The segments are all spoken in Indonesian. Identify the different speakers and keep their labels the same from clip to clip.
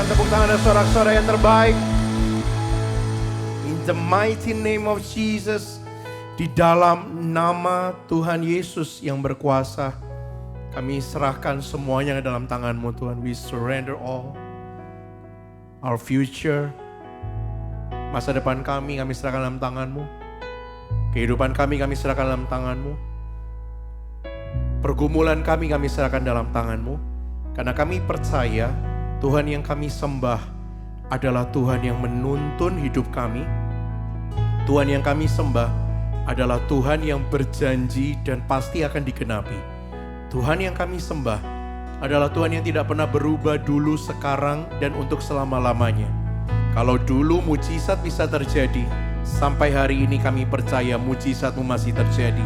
Speaker 1: Tuhan, tepuk tangan dan sorak-sorai yang terbaik. In the mighty name of Jesus, di dalam nama Tuhan Yesus yang berkuasa, kami serahkan semuanya ke dalam tangan-Mu Tuhan. We surrender all. Our future, masa depan kami serahkan dalam tangan-Mu. Kehidupan kami serahkan dalam tangan-Mu. Pergumulan kami serahkan dalam tangan-Mu. Karena kami percaya Tuhan yang kami sembah adalah Tuhan yang menuntun hidup kami. Tuhan yang kami sembah adalah Tuhan yang berjanji dan pasti akan digenapi. Tuhan yang kami sembah adalah Tuhan yang tidak pernah berubah dulu, sekarang, dan untuk selama-lamanya. Kalau dulu mujizat bisa terjadi, sampai hari ini kami percaya mujizat-Mu masih terjadi.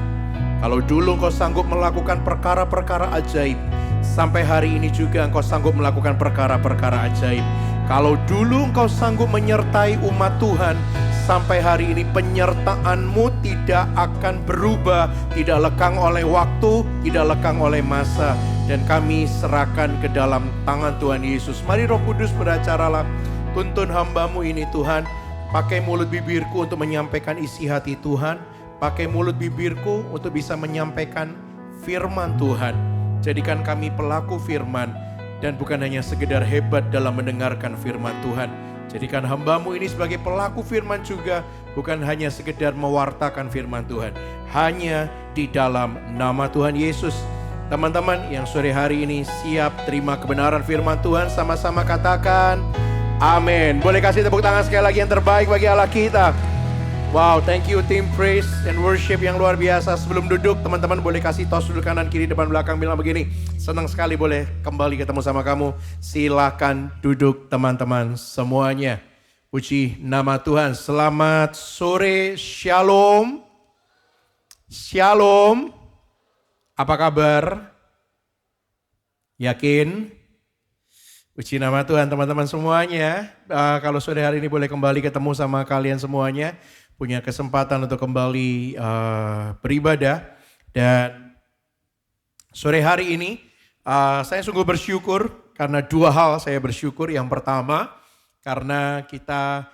Speaker 1: Kalau dulu Engkau sanggup melakukan perkara-perkara ajaib, sampai hari ini juga Engkau sanggup melakukan perkara-perkara ajaib. Kalau dulu Engkau sanggup menyertai umat Tuhan, sampai hari ini penyertaan-Mu tidak akan berubah, tidak lekang oleh waktu, tidak lekang oleh masa. Dan kami serahkan ke dalam tangan Tuhan Yesus. Mari Roh Kudus beracaralah, tuntun hamba-Mu ini Tuhan. Pakai mulut bibirku untuk menyampaikan isi hati Tuhan. Pakai mulut bibirku untuk bisa menyampaikan firman Tuhan. Jadikan kami pelaku firman dan bukan hanya sekedar hebat dalam mendengarkan firman Tuhan. Jadikan hamba-Mu ini sebagai pelaku firman juga, bukan hanya sekedar mewartakan firman Tuhan. Hanya di dalam nama Tuhan Yesus. Teman-teman yang sore hari ini siap terima kebenaran firman Tuhan, sama-sama katakan amin. Boleh kasih tepuk tangan sekali lagi yang terbaik bagi Allah kita. Wow, thank you team praise and worship yang luar biasa. Sebelum duduk, teman-teman boleh kasih tos dulu kanan, kiri, depan, belakang, bilang begini. Senang sekali boleh kembali ketemu sama kamu. Silakan duduk teman-teman semuanya. Puji nama Tuhan. Selamat sore, shalom. Shalom. Apa kabar? Yakin? Puji nama Tuhan teman-teman semuanya. Kalau sore hari ini boleh kembali ketemu sama kalian semuanya. Punya kesempatan untuk kembali beribadah. Dan sore hari ini saya sungguh bersyukur karena dua hal saya bersyukur. Yang pertama karena kita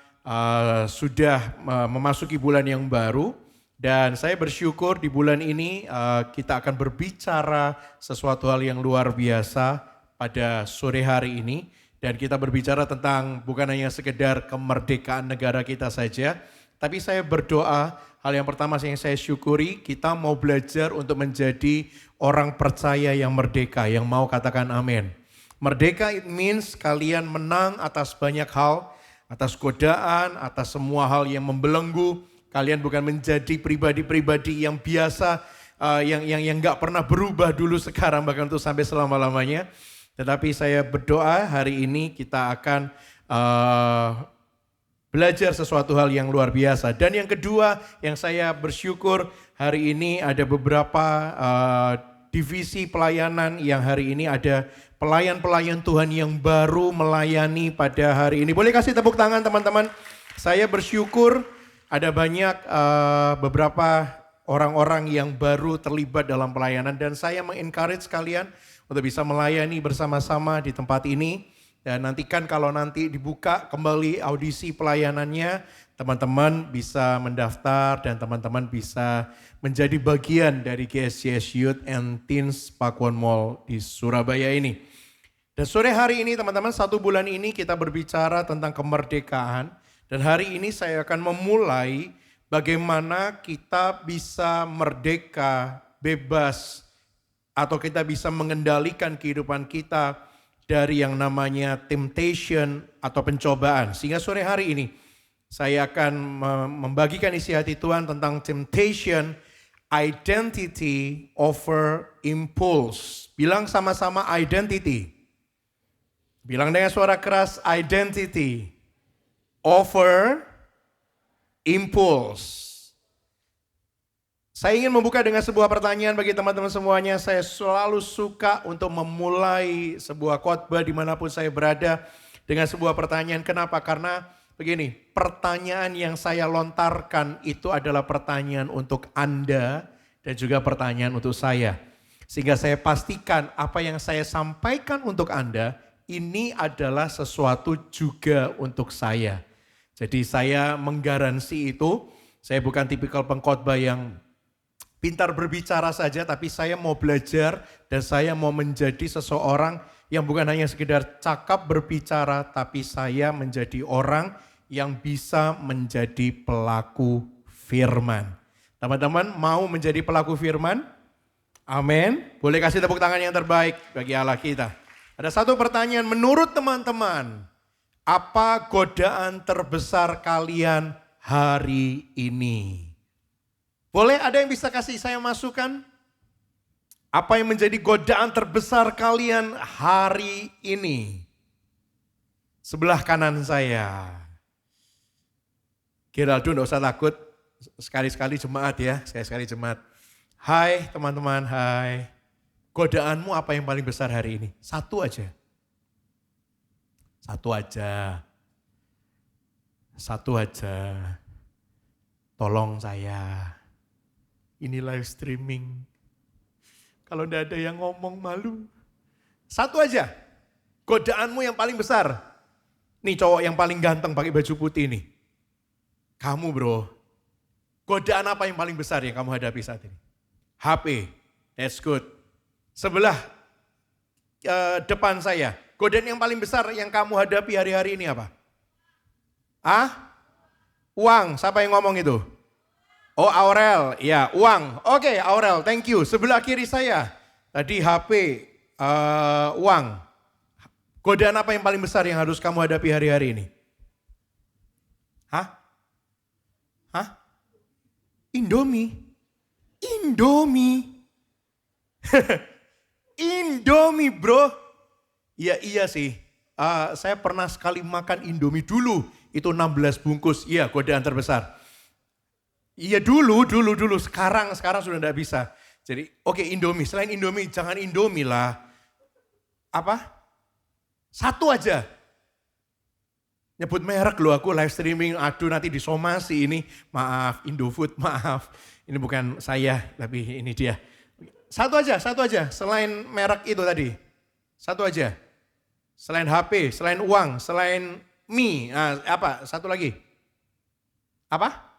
Speaker 1: sudah memasuki bulan yang baru. Dan saya bersyukur di bulan ini kita akan berbicara sesuatu hal yang luar biasa pada sore hari ini. Dan kita berbicara tentang bukan hanya sekedar kemerdekaan negara kita saja. Tapi saya berdoa, hal yang pertama yang saya syukuri, kita mau belajar untuk menjadi orang percaya yang merdeka, yang mau katakan amin. Merdeka it means kalian menang atas banyak hal, atas godaan, atas semua hal yang membelenggu. Kalian bukan menjadi pribadi-pribadi yang biasa, yang gak pernah berubah dulu, sekarang, bahkan untuk sampai selama-lamanya. Tetapi saya berdoa hari ini kita akan belajar sesuatu hal yang luar biasa. Dan yang kedua yang saya bersyukur hari ini ada beberapa divisi pelayanan yang hari ini ada pelayan-pelayan Tuhan yang baru melayani pada hari ini. Boleh kasih tepuk tangan teman-teman. Saya bersyukur ada banyak beberapa orang-orang yang baru terlibat dalam pelayanan. Dan saya mengencourage kalian untuk bisa melayani bersama-sama di tempat ini. Dan nantikan kalau nanti dibuka kembali audisi pelayanannya, teman-teman bisa mendaftar dan teman-teman bisa menjadi bagian dari GSCS Youth and Teens Pakuan Mall di Surabaya ini. Dan sore hari ini teman-teman, 1 bulan ini kita berbicara tentang kemerdekaan. Dan hari ini saya akan memulai bagaimana kita bisa merdeka, bebas, atau kita bisa mengendalikan kehidupan kita dari yang namanya temptation atau pencobaan. Sehingga sore hari ini saya akan membagikan isi hati Tuhan tentang temptation, identity over impulse. Bilang sama-sama identity. Bilang dengan suara keras, identity over impulse. Saya ingin membuka dengan sebuah pertanyaan bagi teman-teman semuanya. Saya selalu suka untuk memulai sebuah khotbah dimanapun saya berada dengan sebuah pertanyaan. Kenapa? Karena begini, pertanyaan yang saya lontarkan itu adalah pertanyaan untuk Anda dan juga pertanyaan untuk saya. Sehingga saya pastikan apa yang saya sampaikan untuk Anda ini adalah sesuatu juga untuk saya. Jadi saya menggaransi itu, saya bukan tipikal pengkhotbah yang pintar berbicara saja, tapi saya mau belajar dan saya mau menjadi seseorang yang bukan hanya sekedar cakap berbicara, tapi saya menjadi orang yang bisa menjadi pelaku firman. Teman-teman mau menjadi pelaku firman? Amin. Boleh kasih tepuk tangan yang terbaik bagi Allah kita. Ada satu pertanyaan, menurut teman-teman, apa godaan terbesar kalian hari ini? Boleh ada yang bisa kasih saya masukan? Apa yang menjadi godaan terbesar kalian hari ini? Sebelah kanan saya. Geraldo enggak usah takut, sekali-sekali jemaat ya, sekali-sekali jemaat. Hai teman-teman, hai. Godaanmu apa yang paling besar hari ini? Satu aja. Satu aja. Satu aja. Tolong saya. Ini live streaming. Kalau enggak ada yang ngomong malu. Satu aja. Godaanmu yang paling besar. Nih cowok yang paling ganteng pakai baju putih nih. Kamu bro. Godaan apa yang paling besar yang kamu hadapi saat ini? HP. That's good. Sebelah depan saya. Godaan yang paling besar yang kamu hadapi hari-hari ini apa? Uang. Siapa yang ngomong itu? Oh Aurel, ya uang. Oke Aurel, thank you. Sebelah kiri saya, tadi HP, uang. Godaan apa yang paling besar yang harus kamu hadapi hari-hari ini? Indomie. Indomie bro. Iya sih. Saya pernah sekali makan Indomie dulu. Itu 16 bungkus. Iya godaan terbesar. Iya dulu. Sekarang sudah enggak bisa. Jadi oke, Indomie. Selain Indomie jangan Indomie lah. Apa? Satu aja. Nyebut merek loh aku live streaming. Aduh nanti disomasi ini. Maaf Indofood maaf. Ini bukan saya tapi ini dia. Satu aja. Selain merek itu tadi. Satu aja. Selain HP, selain uang, selain mie. Apa? Satu lagi. Apa?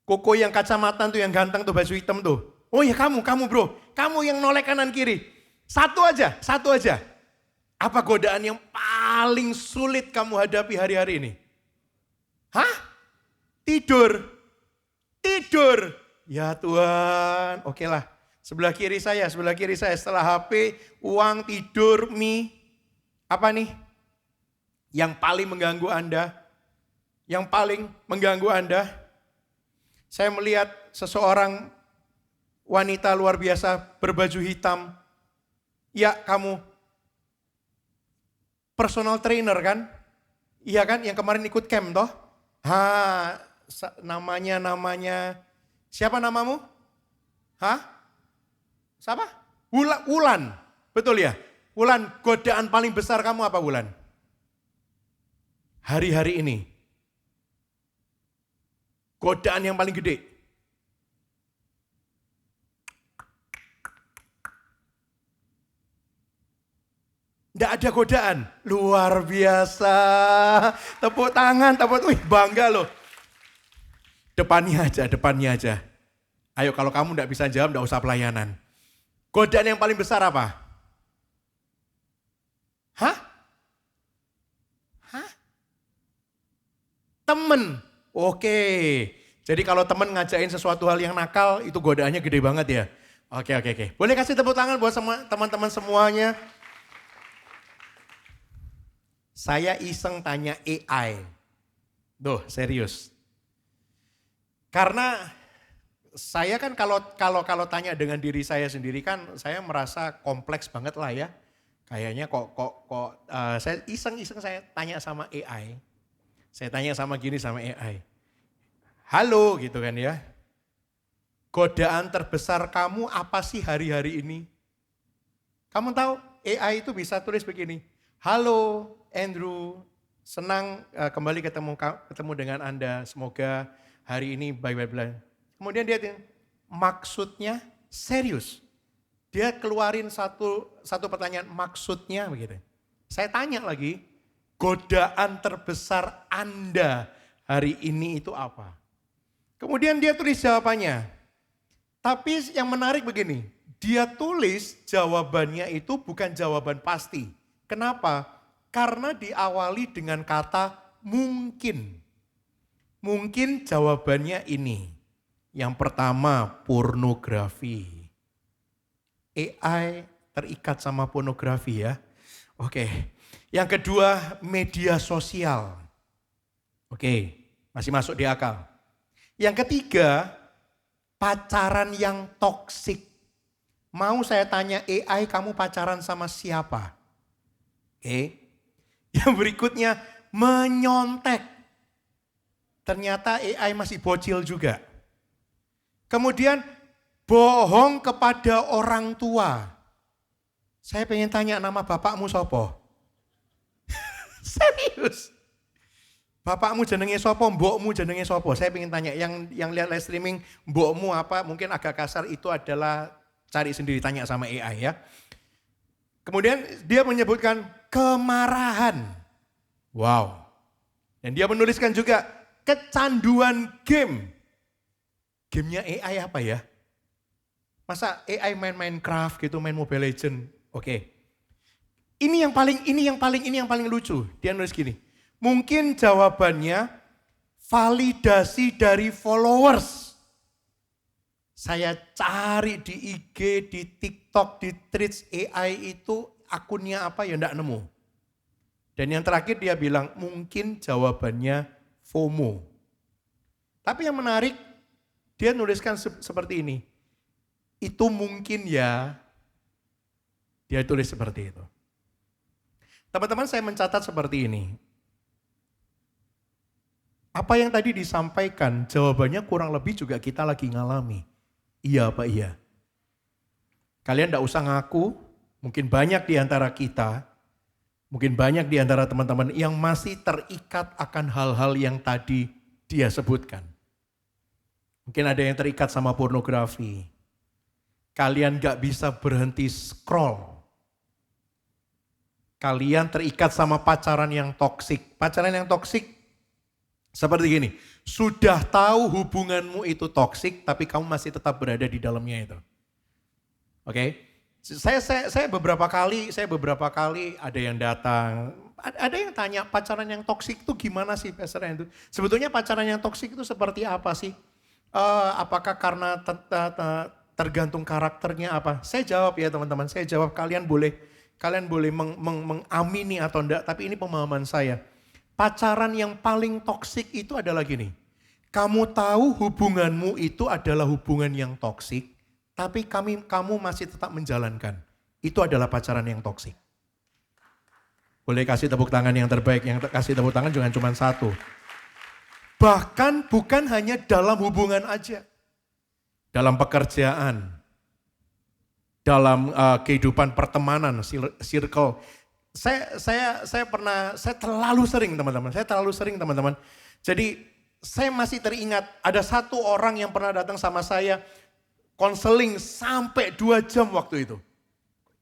Speaker 1: Koko yang kacamata tuh yang ganteng tuh baju hitam tuh. Oh ya kamu bro. Kamu yang noleh kanan kiri. Satu aja. Apa godaan yang paling sulit kamu hadapi hari-hari ini? Tidur. Ya Tuhan, oke lah. Sebelah kiri saya setelah HP, uang, tidur, mie. Apa nih? Yang paling mengganggu Anda? Saya melihat seseorang wanita luar biasa berbaju hitam. Ya kamu, personal trainer kan? Iya kan yang kemarin ikut camp toh? Namanya. Siapa namamu? Siapa? Wulan. Betul ya? Wulan, godaan paling besar kamu apa Wulan? Hari-hari ini. Godaan yang paling gede. Tidak ada godaan. Luar biasa. Tepuk tangan, wih bangga loh. Depannya aja. Ayo kalau kamu tidak bisa jawab, tidak usah pelayanan. Godaan yang paling besar apa? Temen. Oke. Jadi kalau temen ngajain sesuatu hal yang nakal, itu godaannya gede banget ya. Oke. Boleh kasih tepuk tangan buat teman-teman semuanya. Saya iseng tanya AI. Duh, serius. Karena saya kan kalau tanya dengan diri saya sendiri kan saya merasa kompleks banget lah ya. Kayaknya saya iseng saya tanya sama AI. Saya tanya sama AI. Halo gitu kan ya. Godaan terbesar kamu apa sih hari-hari ini? Kamu tahu AI itu bisa tulis begini. Halo Andrew, senang kembali ketemu dengan Anda. Semoga hari ini baik-baik. Kemudian dia maksudnya serius. dia keluarin satu pertanyaan, maksudnya begitu. Saya tanya lagi, godaan terbesar Anda hari ini itu apa? Kemudian dia tulis jawabannya. Tapi yang menarik begini, dia tulis jawabannya itu bukan jawaban pasti. Kenapa? Karena diawali dengan kata mungkin. Mungkin jawabannya ini. Yang pertama, pornografi. AI terikat sama pornografi ya. Oke. Yang kedua, media sosial. Oke, masih masuk di akal. Yang ketiga, pacaran yang toksik. Mau saya tanya AI, kamu pacaran sama siapa? Oke. Yang berikutnya, menyontek. Ternyata AI masih bocil juga. Kemudian, bohong kepada orang tua. Saya pengen tanya nama bapakmu sopo? Serius. Bapakmu jenenge sopo, mbokmu jenenge sopo? Saya pengen tanya, yang lihat live streaming, mbokmu apa? Mungkin agak kasar, itu adalah cari sendiri, tanya sama AI ya. Kemudian dia menyebutkan kemarahan. Wow. Dan dia menuliskan juga kecanduan game. Gamenya AI apa ya? Masa AI main Minecraft gitu, main Mobile Legends? Oke. Ini yang paling lucu. Dia nulis gini. Mungkin jawabannya validasi dari followers. Saya cari di IG, di TikTok, di Threads AI itu akunnya apa ya enggak nemu. Dan yang terakhir dia bilang mungkin jawabannya FOMO. Tapi yang menarik dia nuliskan seperti ini. Itu mungkin ya. Dia tulis seperti itu. Teman-teman saya mencatat seperti ini. Apa yang tadi disampaikan jawabannya kurang lebih juga kita lagi ngalami. Iya apa iya? Kalian enggak usah ngaku, mungkin banyak di antara kita, mungkin banyak di antara teman-teman yang masih terikat akan hal-hal yang tadi dia sebutkan. Mungkin ada yang terikat sama pornografi. Kalian gak bisa berhenti scroll. Kalian terikat sama pacaran yang toksik. Pacaran yang toksik seperti gini. Sudah tahu hubunganmu itu toksik, tapi kamu masih tetap berada di dalamnya itu. Oke? Saya beberapa kali ada yang datang. Ada yang tanya pacaran yang toksik itu gimana sih Pastor itu? Sebetulnya pacaran yang toksik itu seperti apa sih? Apakah karena tergantung karakternya apa? Saya jawab ya teman-teman, saya jawab kalian boleh mengamini atau enggak, tapi ini pemahaman saya. Pacaran yang paling toksik itu adalah gini. Kamu tahu hubunganmu itu adalah hubungan yang toksik, tapi kamu masih tetap menjalankan. Itu adalah pacaran yang toksik. Boleh kasih tepuk tangan yang terbaik, yang kasih tepuk tangan jangan cuma satu. Bahkan bukan hanya dalam hubungan aja. Dalam pekerjaan, dalam kehidupan pertemanan, circle. Saya terlalu sering teman-teman. Jadi saya masih teringat ada satu orang yang pernah datang sama saya konseling sampai 2 jam waktu itu.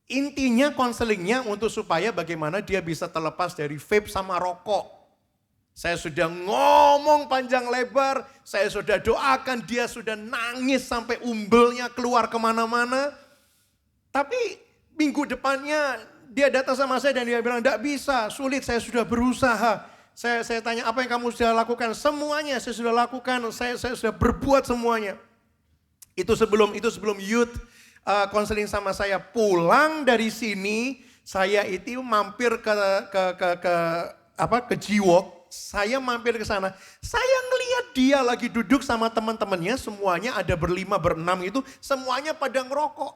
Speaker 1: Intinya konselingnya untuk supaya bagaimana dia bisa terlepas dari vape sama rokok. Saya sudah ngomong panjang lebar, saya sudah doakan, dia sudah nangis sampai umbelnya keluar kemana-mana. Tapi minggu depannya dia datang sama saya dan dia bilang, enggak bisa, sulit, saya sudah berusaha. Saya tanya, apa yang kamu sudah lakukan? Semuanya saya sudah lakukan, saya sudah berbuat semuanya. Itu sebelum youth konseling sama saya. Pulang dari sini, saya itu mampir ke Jiwok. Saya mampir ke sana, saya ngelihat dia lagi duduk sama teman-temannya, semuanya ada berlima, berenam itu, semuanya pada ngerokok.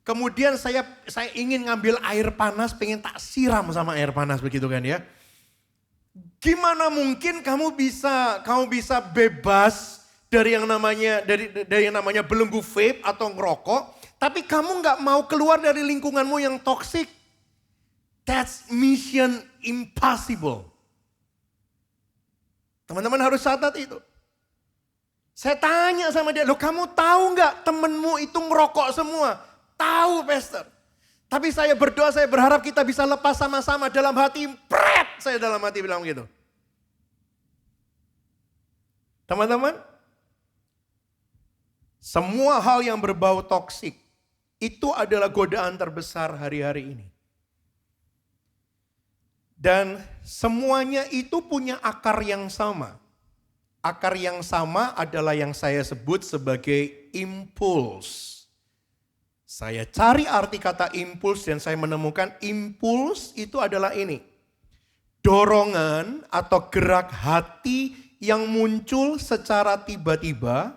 Speaker 1: Kemudian saya ingin ngambil air panas, pengen tak siram sama air panas begitu kan ya. Gimana mungkin kamu bisa bebas dari yang namanya belenggu vape atau ngerokok, tapi kamu nggak mau keluar dari lingkunganmu yang toksik? That's mission impossible. Teman-teman harus catat itu. Saya tanya sama dia, loh kamu tahu nggak temenmu itu ngerokok semua? Tahu, Pastor. Tapi saya berdoa, saya berharap kita bisa lepas sama-sama dalam hati. Pret! Saya dalam hati bilang gitu. Teman-teman, semua hal yang berbau toksik, itu adalah godaan terbesar hari-hari ini. Dan semuanya itu punya akar yang sama. Akar yang sama adalah yang saya sebut sebagai impuls. Saya cari arti kata impuls dan saya menemukan impuls itu adalah ini. Dorongan atau gerak hati yang muncul secara tiba-tiba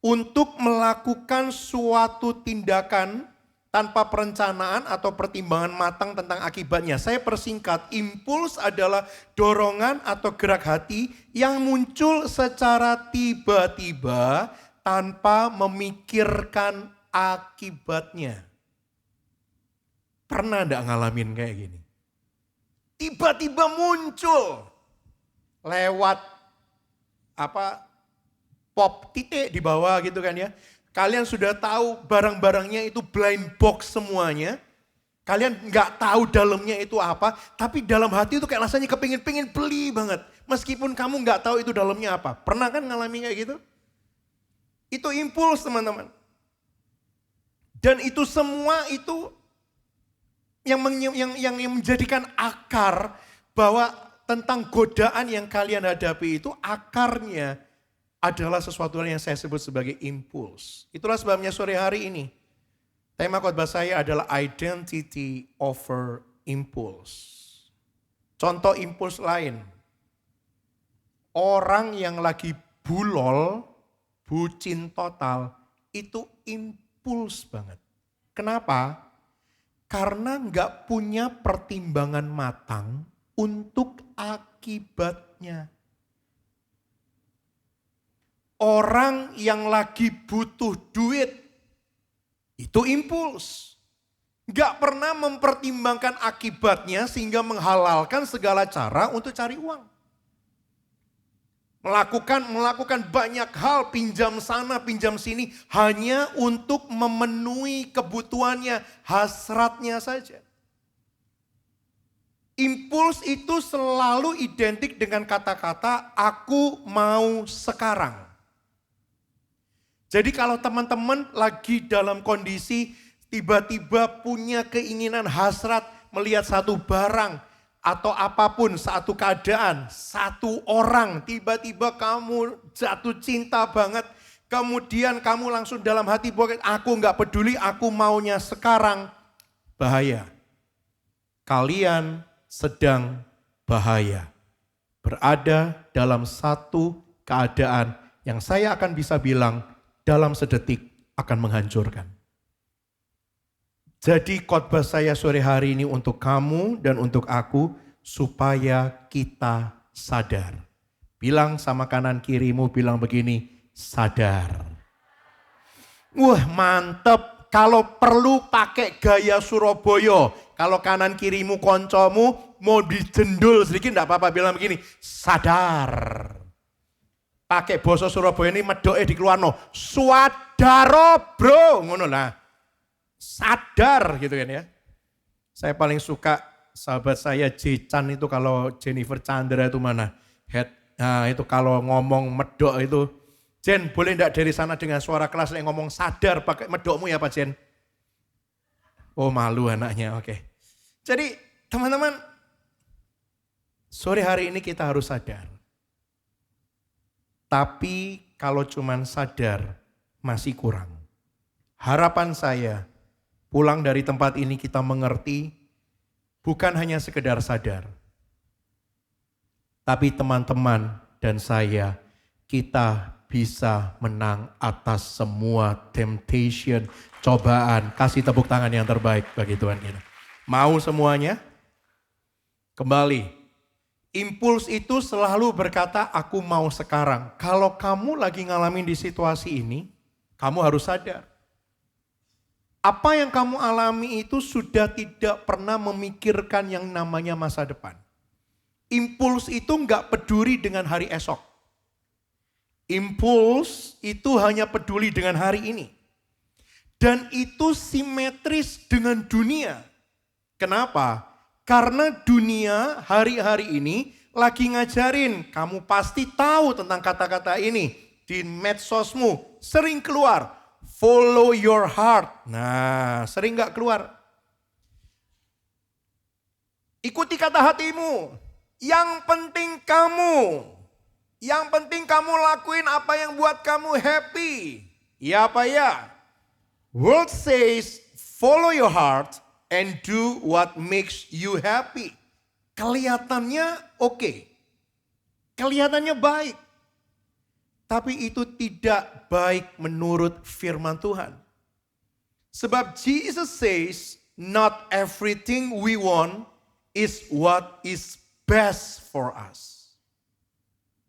Speaker 1: untuk melakukan suatu tindakan tanpa perencanaan atau pertimbangan matang tentang akibatnya. Saya persingkat, impuls adalah dorongan atau gerak hati yang muncul secara tiba-tiba tanpa memikirkan akibatnya. Pernah enggak ngalamin kayak gini? Tiba-tiba muncul lewat pop titik di bawah gitu kan ya. Kalian sudah tahu barang-barangnya itu blind box semuanya. Kalian nggak tahu dalamnya itu apa, tapi dalam hati itu kayak rasanya kepingin beli banget. Meskipun kamu nggak tahu itu dalamnya apa. Pernah kan ngalamin kayak gitu? Itu impuls, teman-teman. Dan itu semua itu yang menjadikan akar bahwa tentang godaan yang kalian hadapi itu akarnya adalah sesuatu yang saya sebut sebagai impuls. Itulah sebabnya sore hari ini tema khotbah saya adalah identity over impulse. Contoh impuls lain. Orang yang lagi bulol, bucin total, itu impuls banget. Kenapa? Karena nggak punya pertimbangan matang untuk akibatnya. Orang yang lagi butuh duit, itu impuls. Nggak pernah mempertimbangkan akibatnya sehingga menghalalkan segala cara untuk cari uang. Melakukan banyak hal, pinjam sana, pinjam sini, hanya untuk memenuhi kebutuhannya, hasratnya saja. Impuls itu selalu identik dengan kata-kata aku mau sekarang. Jadi kalau teman-teman lagi dalam kondisi tiba-tiba punya keinginan hasrat melihat satu barang, atau apapun, satu keadaan, satu orang, tiba-tiba kamu jatuh cinta banget, kemudian kamu langsung dalam hati, aku nggak peduli, aku maunya sekarang, bahaya. Kalian sedang bahaya. Berada dalam satu keadaan yang saya akan bisa bilang dalam sedetik akan menghancurkan. Jadi khotbah saya sore hari ini untuk kamu dan untuk aku supaya kita sadar. Bilang sama kanan kirimu, bilang begini, sadar. Wah mantep, kalau perlu pakai gaya Surabaya. Kalau kanan kirimu koncomu mau dijendul sedikit enggak apa-apa, bilang begini, sadar. Pakai basa Surabaya ini medoke dikeluarno, swadaro bro, ngono lah. Sadar gitu kan ya. Saya paling suka sahabat saya J-Chan itu kalau Jennifer Chandra itu mana. Nah itu kalau ngomong medok itu. Jen boleh enggak dari sana dengan suara keras yang ngomong sadar pakai medokmu ya Pak Jen. Oh malu anaknya, oke. Jadi teman-teman sore hari ini kita harus sadar. Tapi kalau cuman sadar masih kurang. Harapan saya pulang dari tempat ini kita mengerti bukan hanya sekedar sadar. Tapi teman-teman dan saya, kita bisa menang atas semua temptation, cobaan. Kasih tepuk tangan yang terbaik bagi Tuhan kita. Mau semuanya? Kembali, impuls itu selalu berkata aku mau sekarang. Kalau kamu lagi ngalamin di situasi ini, kamu harus sadar. Apa yang kamu alami itu sudah tidak pernah memikirkan yang namanya masa depan. Impuls itu enggak peduli dengan hari esok. Impuls itu hanya peduli dengan hari ini. Dan itu simetris dengan dunia. Kenapa? Karena dunia hari-hari ini lagi ngajarin, kamu pasti tahu tentang kata-kata ini. Di medsosmu sering keluar, follow your heart. Nah, sering gak keluar? Ikuti kata hatimu, yang penting kamu. Yang penting kamu lakuin apa yang buat kamu happy. Ya apa ya? World says, follow your heart and do what makes you happy. Kelihatannya oke. Kelihatannya baik. Tapi itu tidak baik menurut firman Tuhan. Sebab Jesus says, not everything we want is what is best for us.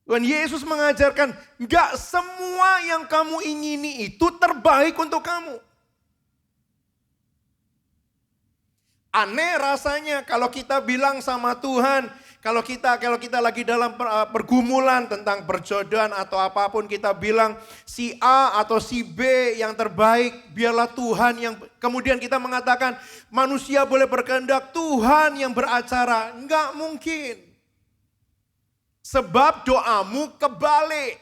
Speaker 1: Tuhan Yesus mengajarkan, gak semua yang kamu ingini itu terbaik untuk kamu. Aneh rasanya kalau kita bilang sama Tuhan, kalau kita lagi dalam pergumulan tentang perjodohan atau apapun, kita bilang si A atau si B yang terbaik, biarlah Tuhan yang, kemudian kita mengatakan manusia boleh berkehendak, Tuhan yang beracara. Enggak mungkin. Sebab doamu kebalik.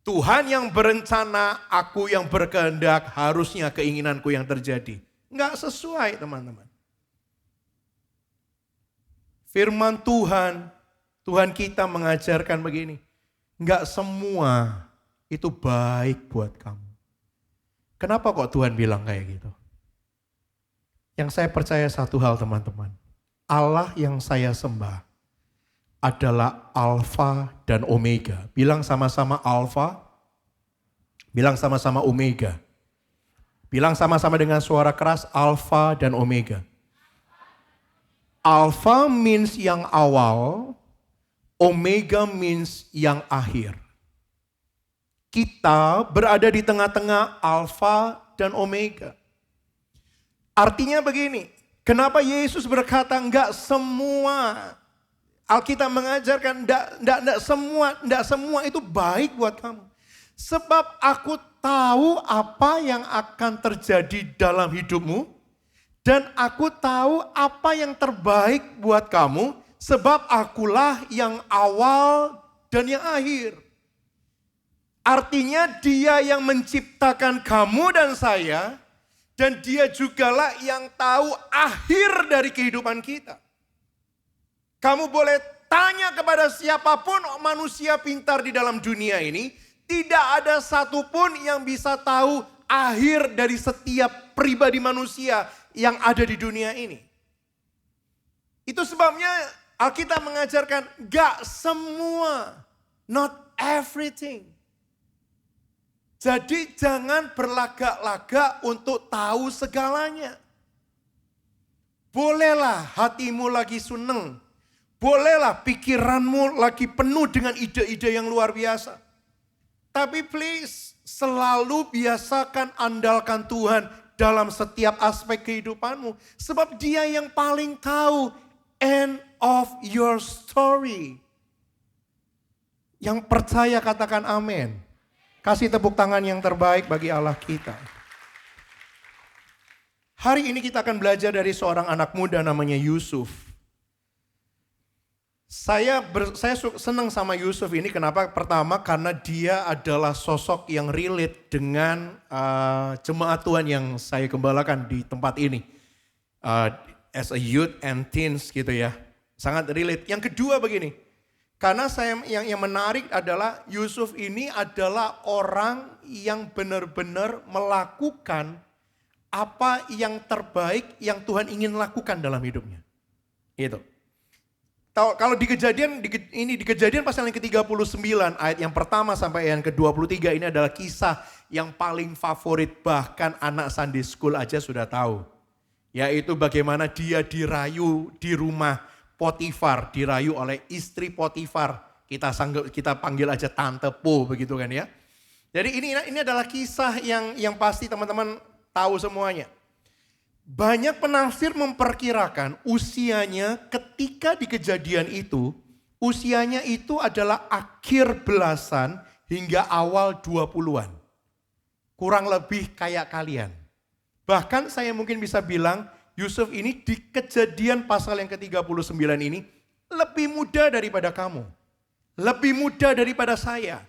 Speaker 1: Tuhan yang berencana, aku yang berkehendak, harusnya keinginanku yang terjadi. Enggak sesuai, teman-teman. Firman Tuhan, Tuhan kita mengajarkan begini, enggak semua itu baik buat kamu. Kenapa kok Tuhan bilang kayak gitu? Yang saya percaya satu hal, teman-teman. Allah yang saya sembah adalah Alfa dan Omega. Bilang sama-sama Alfa, bilang sama-sama Omega. Bilang sama-sama dengan suara keras, Alfa dan Omega. Alpha means yang awal, Omega means yang akhir. Kita berada di tengah-tengah Alpha dan Omega. Artinya begini, kenapa Yesus berkata enggak semua, Alkitab mengajarkan enggak semua itu baik buat kamu. Sebab aku tahu apa yang akan terjadi dalam hidupmu. Dan aku tahu apa yang terbaik buat kamu, sebab akulah yang awal dan yang akhir. Artinya dia yang menciptakan kamu dan saya, dan dia jugalah yang tahu akhir dari kehidupan kita. Kamu boleh tanya kepada siapapun manusia pintar di dalam dunia ini, tidak ada satupun yang bisa tahu akhir dari setiap pribadi manusia yang ada di dunia ini. Itu sebabnya Alkitab mengajarkan gak semua, not everything. Jadi jangan berlagak-lagak untuk tahu segalanya. Bolehlah hatimu lagi seneng, bolehlah pikiranmu lagi penuh dengan ide-ide yang luar biasa. Tapi please, selalu biasakan andalkan Tuhan dalam setiap aspek kehidupanmu. Sebab dia yang paling tahu end of your story. Yang percaya katakan amin. Kasih tepuk tangan yang terbaik bagi Allah kita. Hari ini kita akan belajar dari seorang anak muda namanya Yusuf. Saya senang sama Yusuf ini, kenapa? Pertama karena dia adalah sosok yang relate dengan jemaat Tuhan yang saya gembalakan di tempat ini. As a youth and teens gitu ya, sangat relate. Yang kedua begini, karena yang menarik adalah Yusuf ini adalah orang yang benar-benar melakukan apa yang terbaik yang Tuhan ingin lakukan dalam hidupnya. Itu. Kalau di kejadian pasal yang ke-39 ayat yang pertama sampai yang ke-23 ini adalah kisah yang paling favorit, bahkan anak Sunday School aja sudah tahu. Yaitu bagaimana dia dirayu di rumah Potifar, dirayu oleh istri Potifar. Kita panggil aja Tante Po begitu kan ya. Jadi ini adalah kisah yang pasti teman-teman tahu semuanya. Banyak penafsir memperkirakan usianya ketika di kejadian itu, usianya itu adalah akhir belasan hingga awal 20-an. kurang lebih kayak kalian. Bahkan saya mungkin bisa bilang Yusuf ini di Kejadian pasal yang ke-39 ini lebih muda daripada kamu. Lebih muda daripada saya.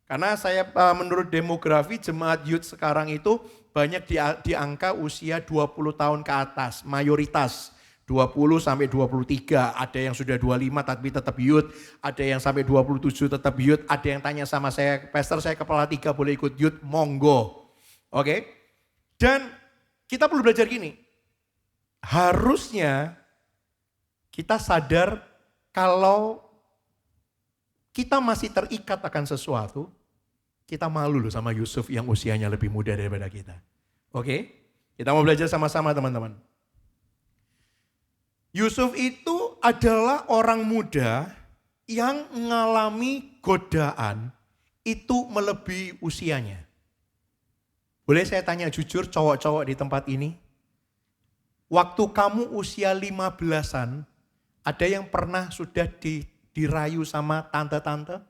Speaker 1: Karena saya menurut demografi jemaat youth sekarang itu banyak di angka usia 20 tahun ke atas, mayoritas 20 sampai 23, ada yang sudah 25 tapi tetap youth, ada yang sampai 27 tetap youth, ada yang tanya sama saya, pastor saya kepala 3 boleh ikut youth, monggo. Oke? Dan kita perlu belajar gini, harusnya kita sadar kalau kita masih terikat akan sesuatu, kita malu loh sama Yusuf yang usianya lebih muda daripada kita. Oke? Kita mau belajar sama-sama teman-teman. Yusuf itu adalah orang muda yang mengalami godaan itu melebihi usianya. Boleh saya tanya jujur cowok-cowok di tempat ini? Waktu kamu usia 15-an, ada yang pernah sudah dirayu sama tante-tante?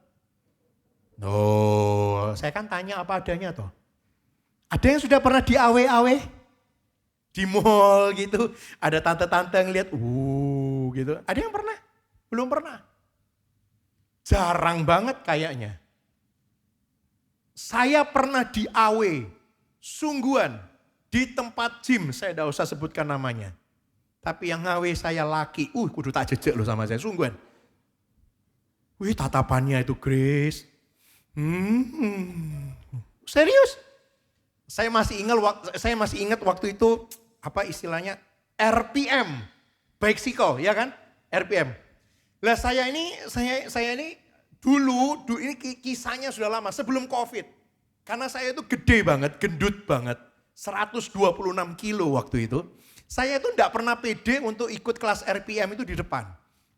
Speaker 1: No, saya kan tanya apa adanya toh. Ada yang sudah pernah di awe-awe? Di mall gitu, ada tante-tante yang lihat, gitu. Ada yang pernah? Belum pernah. Jarang banget kayaknya. Saya pernah di awe, sungguhan, di tempat gym, saya tidak usah sebutkan namanya. Tapi yang ngawe saya laki, kudu tak jejek loh sama saya, sungguhan. Wih tatapannya itu Grace. Serius? Saya masih ingat waktu itu apa istilahnya RPM, bicycle ya kan? RPM. Lah saya ini dulu ini kisahnya sudah lama sebelum Covid. Karena saya itu gede banget, gendut banget, 126 kilo waktu itu. Saya itu enggak pernah pede untuk ikut kelas RPM itu di depan.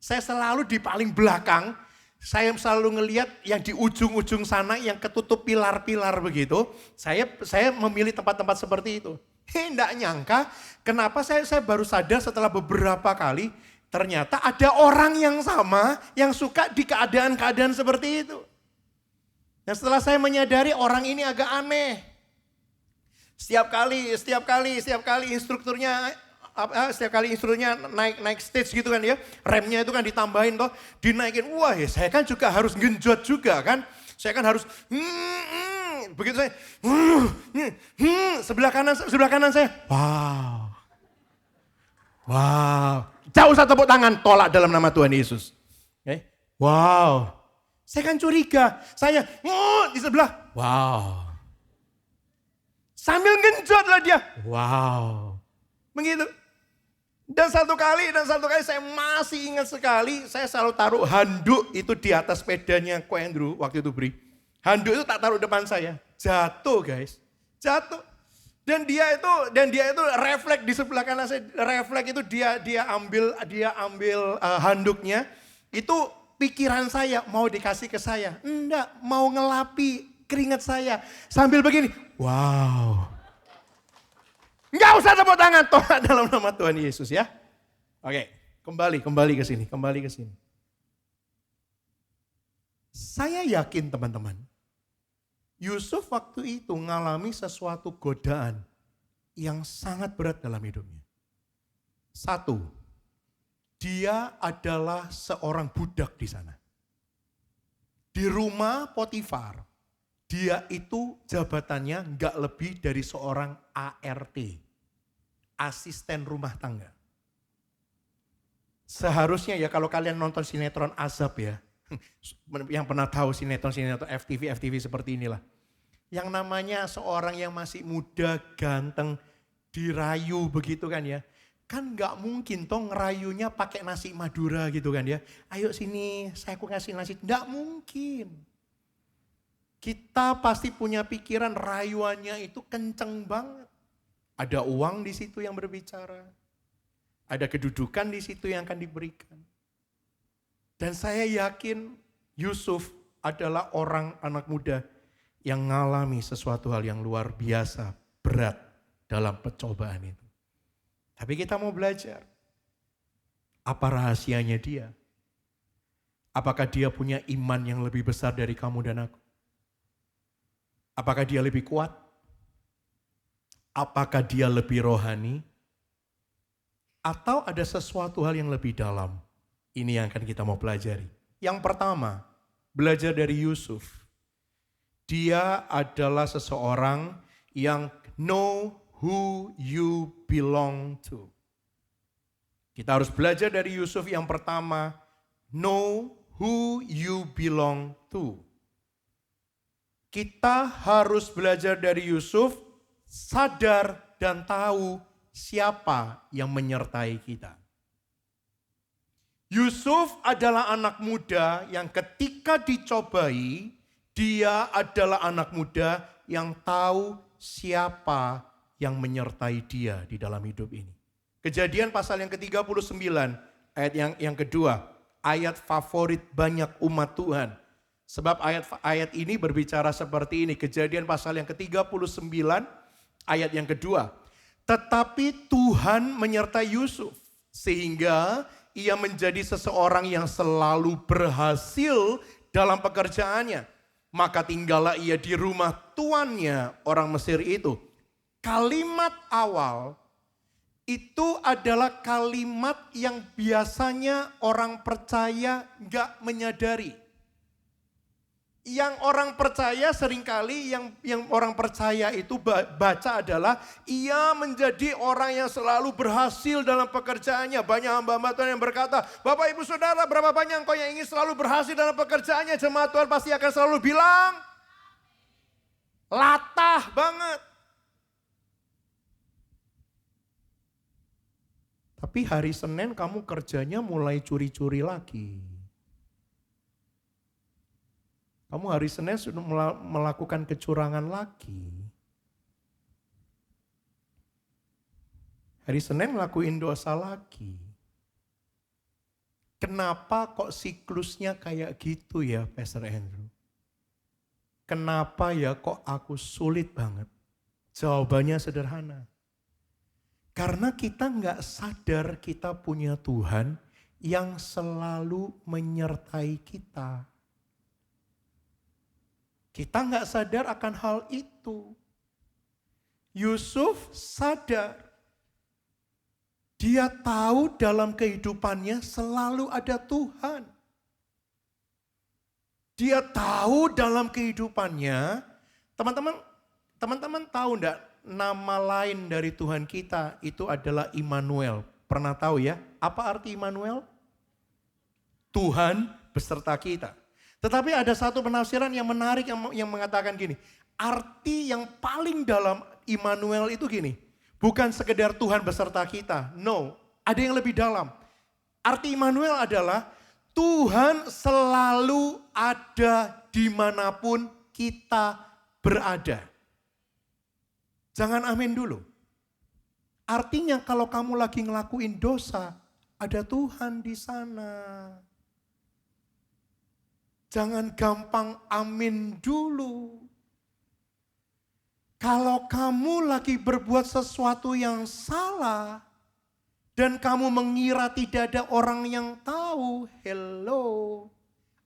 Speaker 1: Saya selalu di paling belakang. Saya selalu ngelihat yang di ujung-ujung sana yang ketutup pilar-pilar begitu. Saya memilih tempat-tempat seperti itu. Enggak nyangka kenapa saya baru sadar setelah beberapa kali ternyata ada orang yang sama yang suka di keadaan-keadaan seperti itu. Dan setelah saya menyadari orang ini agak aneh. Setiap kali instrukturnya naik stage gitu kan ya. Remnya itu kan ditambahin toh, dinaikin. Wah, ya saya kan juga harus genjot juga kan. Saya kan harus begitu saya sebelah kanan saya. Wow. Jauh usah tepuk tangan, tolak dalam nama Tuhan Yesus. Okay. Wow. Saya kan curiga. Saya di sebelah. Wow. Sambil genjot lah dia. Wow. Begitu. Dan satu kali saya masih ingat sekali, saya selalu taruh handuk itu di atas sepedanya Ko Andrew waktu itu Bri. Handuk itu tak taruh depan saya. Jatuh guys. Jatuh. Dan dia itu refleks di sebelah kanan saya, refleks itu dia ambil handuknya. Itu pikiran saya mau dikasih ke saya. Enggak, mau ngelapi keringat saya sambil begini. Wow. Enggak usah tepuk tangan, tolak dalam nama Tuhan Yesus ya. Oke, kembali ke sini. Saya yakin teman-teman, Yusuf waktu itu mengalami sesuatu godaan yang sangat berat dalam hidupnya. Satu, dia adalah seorang budak di sana. Di rumah Potifar, dia itu jabatannya enggak lebih dari seorang ART. Asisten rumah tangga. Seharusnya ya kalau kalian nonton sinetron Azab ya. Yang pernah tahu sinetron FTV seperti inilah. Yang namanya seorang yang masih muda, ganteng, dirayu begitu kan ya. Kan gak mungkin toh ngerayunya pakai nasi Madura gitu kan ya. Ayo sini saya kasih nasi. Gak mungkin. Kita pasti punya pikiran rayuannya itu kenceng banget. Ada uang di situ yang berbicara. Ada kedudukan di situ yang akan diberikan. Dan saya yakin Yusuf adalah anak muda yang mengalami sesuatu hal yang luar biasa, berat dalam percobaan itu. Tapi kita mau belajar. Apa rahasianya dia? Apakah dia punya iman yang lebih besar dari kamu dan aku? Apakah dia lebih kuat? Apakah dia lebih rohani? Atau ada sesuatu hal yang lebih dalam? Ini yang akan kita mau pelajari. Yang pertama, belajar dari Yusuf. Dia adalah seseorang yang know who you belong to. Kita harus belajar dari Yusuf yang pertama, know who you belong to. Kita harus belajar dari Yusuf, sadar dan tahu siapa yang menyertai kita. Yusuf adalah anak muda yang ketika dicobai, dia adalah anak muda yang tahu siapa yang menyertai dia di dalam hidup ini. Kejadian pasal yang ke-39, ayat yang kedua, ayat favorit banyak umat Tuhan. Sebab ayat ini berbicara seperti ini, Kejadian pasal yang ke-39, ayat yang kedua. Tetapi Tuhan menyertai Yusuf, sehingga ia menjadi seseorang yang selalu berhasil dalam pekerjaannya. Maka tinggallah ia di rumah tuannya orang Mesir itu. Kalimat awal itu adalah kalimat yang biasanya orang percaya gak menyadari. Yang orang percaya seringkali yang orang percaya itu baca adalah ia menjadi orang yang selalu berhasil dalam pekerjaannya. Banyak hamba-hamba Tuhan yang berkata, Bapak Ibu Saudara, berapa banyak engkau yang ingin selalu berhasil dalam pekerjaannya? Jemaat Tuhan pasti akan selalu bilang, latah banget. Tapi hari Senin kamu kerjanya mulai curi-curi lagi. Kamu hari Senin sudah melakukan kecurangan lagi. Hari Senin ngelakuin dosa lagi. Kenapa kok siklusnya kayak gitu ya, Pastor Andrew? Kenapa ya kok aku sulit banget? Jawabannya sederhana. Karena kita nggak sadar kita punya Tuhan yang selalu menyertai kita. Kita nggak sadar akan hal itu. Yusuf sadar. Dia tahu dalam kehidupannya selalu ada Tuhan. Dia tahu dalam kehidupannya, teman-teman tahu enggak nama lain dari Tuhan kita itu adalah Immanuel. Pernah tahu ya? Apa arti Immanuel? Tuhan beserta kita. Tetapi ada satu penafsiran yang menarik yang mengatakan gini. Arti yang paling dalam Immanuel itu gini. Bukan sekedar Tuhan beserta kita. No, ada yang lebih dalam. Arti Immanuel adalah Tuhan selalu ada dimanapun kita berada. Jangan amin dulu. Artinya kalau kamu lagi ngelakuin dosa, ada Tuhan di sana. Jangan gampang amin dulu. Kalau kamu lagi berbuat sesuatu yang salah dan kamu mengira tidak ada orang yang tahu, hello,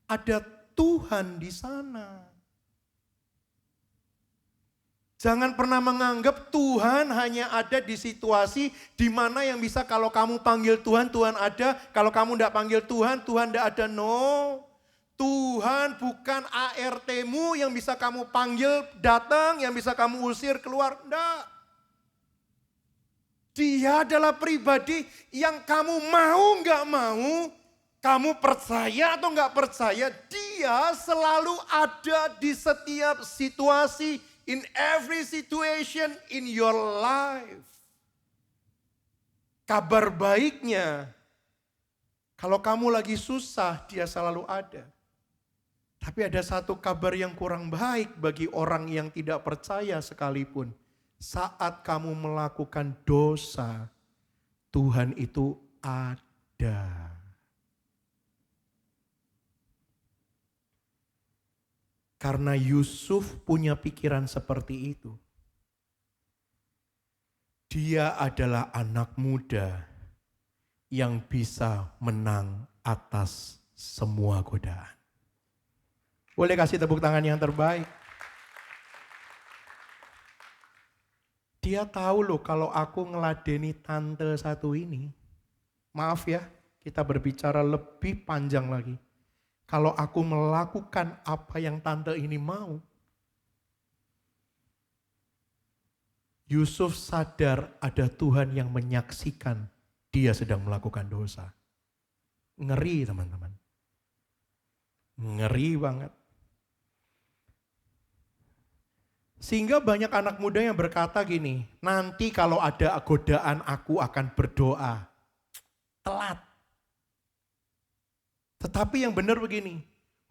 Speaker 1: ada Tuhan di sana. Jangan pernah menganggap Tuhan hanya ada di situasi di mana yang bisa kalau kamu panggil Tuhan, Tuhan ada. Kalau kamu tidak panggil Tuhan, Tuhan tidak ada. No. Tuhan bukan ART-mu yang bisa kamu panggil datang, yang bisa kamu usir keluar. Enggak. Dia adalah pribadi yang kamu mau nggak mau, kamu percaya atau nggak percaya, dia selalu ada di setiap situasi, in every situation in your life. Kabar baiknya, kalau kamu lagi susah, dia selalu ada. Tapi ada satu kabar yang kurang baik bagi orang yang tidak percaya sekalipun. Saat kamu melakukan dosa, Tuhan itu ada. Karena Yusuf punya pikiran seperti itu. Dia adalah anak muda yang bisa menang atas semua godaan. Boleh kasih tepuk tangan yang terbaik. Dia tahu loh kalau aku ngeladeni tante satu ini. Maaf ya, kita berbicara lebih panjang lagi. Kalau aku melakukan apa yang tante ini mau, Yusuf sadar ada Tuhan yang menyaksikan dia sedang melakukan dosa. Ngeri teman-teman. Ngeri banget. Sehingga banyak anak muda yang berkata gini, nanti kalau ada godaan aku akan berdoa. Telat. Tetapi yang benar begini,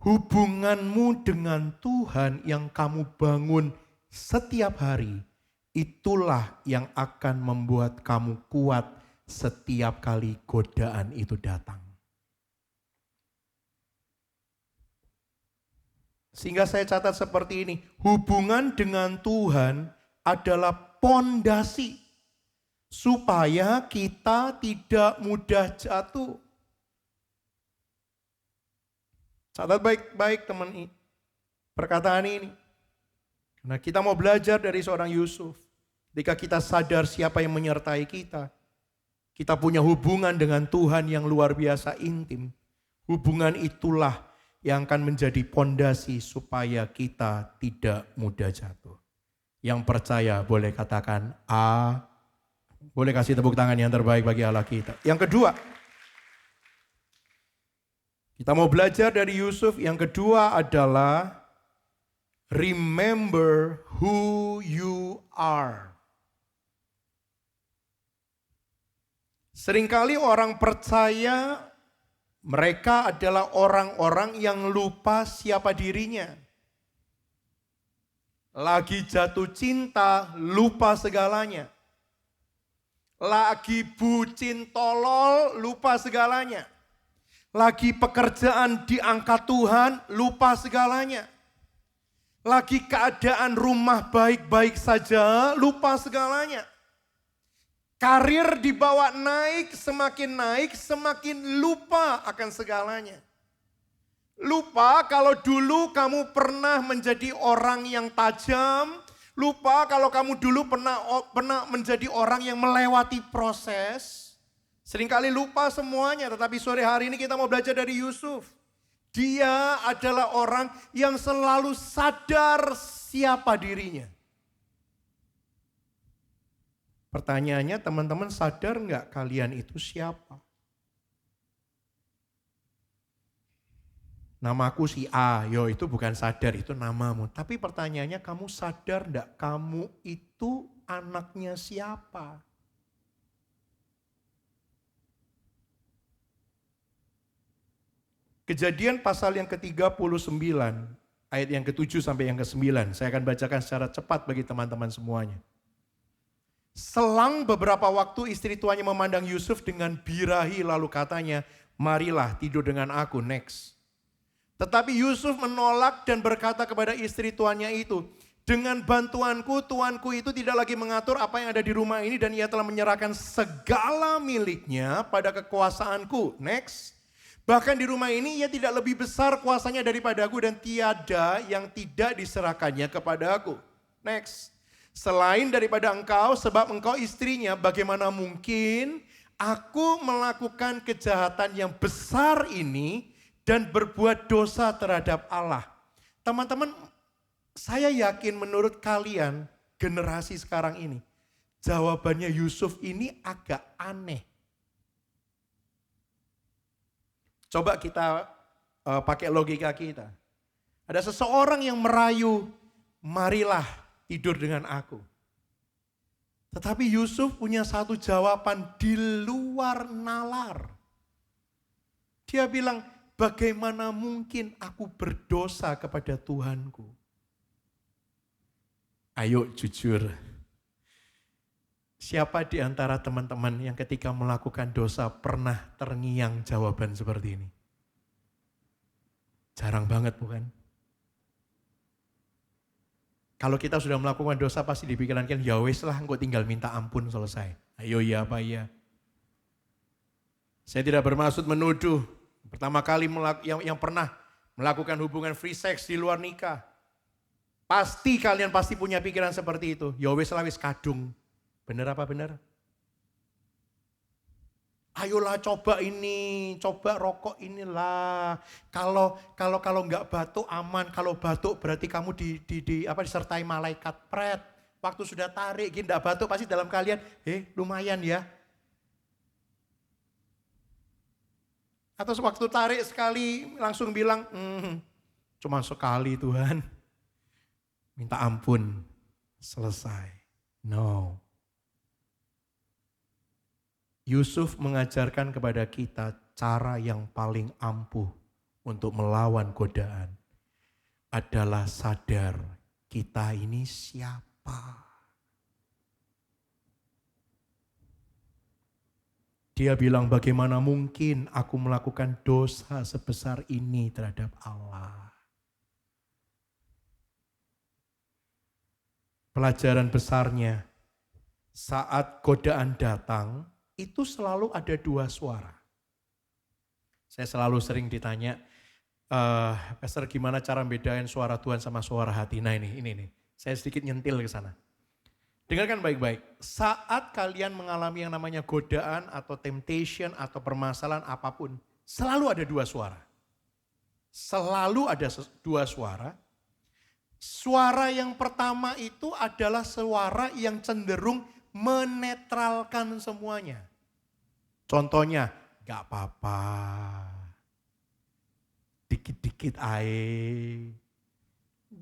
Speaker 1: hubunganmu dengan Tuhan yang kamu bangun setiap hari, itulah yang akan membuat kamu kuat setiap kali godaan itu datang. Sehingga saya catat seperti ini, hubungan dengan Tuhan adalah pondasi supaya kita tidak mudah jatuh. Catat baik-baik teman ini, perkataan ini. Karena kita mau belajar dari seorang Yusuf. Ketika kita sadar siapa yang menyertai kita. Kita punya hubungan dengan Tuhan yang luar biasa intim. Hubungan itulah yang akan menjadi pondasi supaya kita tidak mudah jatuh. Yang percaya boleh katakan A. Boleh kasih tepuk tangan yang terbaik bagi Allah kita. Yang kedua, kita mau belajar dari Yusuf. Yang kedua adalah remember who you are. Seringkali orang percaya mereka adalah orang-orang yang lupa siapa dirinya. Lagi jatuh cinta, lupa segalanya. Lagi bucin tolol, lupa segalanya. Lagi pekerjaan diangkat Tuhan, lupa segalanya. Lagi keadaan rumah baik-baik saja, lupa segalanya. Karir dibawa naik, semakin lupa akan segalanya. Lupa kalau dulu kamu pernah menjadi orang yang tajam. Lupa kalau kamu dulu pernah menjadi orang yang melewati proses. Seringkali lupa semuanya, tetapi sore hari ini kita mau belajar dari Yusuf. Dia adalah orang yang selalu sadar siapa dirinya. Pertanyaannya, teman-teman sadar nggak kalian itu siapa? Namaku si A, itu bukan sadar, itu namamu. Tapi pertanyaannya, kamu sadar nggak kamu itu anaknya siapa? Kejadian pasal yang ke-39, ayat yang ke-7 sampai yang ke-9. Saya akan bacakan secara cepat bagi teman-teman semuanya. Selang beberapa waktu istri tuannya memandang Yusuf dengan birahi lalu katanya, marilah tidur dengan aku, next. Tetapi Yusuf menolak dan berkata kepada istri tuannya itu, dengan bantuanku, tuanku itu tidak lagi mengatur apa yang ada di rumah ini dan ia telah menyerahkan segala miliknya pada kekuasaanku, next. Bahkan di rumah ini ia tidak lebih besar kuasanya daripadaku dan tiada yang tidak diserahkannya kepadaku. Next. Selain daripada engkau, sebab engkau istrinya, bagaimana mungkin aku melakukan kejahatan yang besar ini dan berbuat dosa terhadap Allah. Teman-teman, saya yakin menurut kalian generasi sekarang ini, jawabannya Yusuf ini agak aneh. Coba kita pakai logika kita. Ada seseorang yang merayu, marilah tidur dengan aku. Tetapi Yusuf punya satu jawaban di luar nalar. Dia bilang, bagaimana mungkin aku berdosa kepada Tuhanku? Ayo jujur. Siapa di antara teman-teman yang ketika melakukan dosa pernah terngiang jawaban seperti ini? Jarang banget bukan? Kalau kita sudah melakukan dosa pasti di pikiran kita, ya wes lah, engkau tinggal minta ampun selesai. Ayo ya apa ya? Saya tidak bermaksud menuduh. Pertama kali yang pernah melakukan hubungan free sex di luar nikah. Pasti kalian punya pikiran seperti itu. Ya wes lah wes kadung. Bener apa bener? Ayolah coba ini, coba rokok inilah. Kalau nggak batuk aman, kalau batuk berarti kamu disertai malaikat pret. Waktu sudah tarik, gini nggak batuk pasti dalam kalian, lumayan ya. Atau waktu tarik sekali langsung bilang, cuma sekali Tuhan. Minta ampun, selesai. No. Yusuf mengajarkan kepada kita cara yang paling ampuh untuk melawan godaan adalah sadar kita ini siapa. Dia bilang, bagaimana mungkin aku melakukan dosa sebesar ini terhadap Allah. Pelajaran besarnya, saat godaan datang, itu selalu ada dua suara. Saya selalu sering ditanya, Pastor gimana cara bedain suara Tuhan sama suara hati? Nah ini nih. Saya sedikit nyentil ke sana. Dengarkan baik-baik. Saat kalian mengalami yang namanya godaan atau temptation atau permasalahan apapun, selalu ada dua suara. Selalu ada dua suara. Suara yang pertama itu adalah suara yang cenderung menetralkan semuanya. Contohnya, gak apa-apa. Dikit-dikit aja.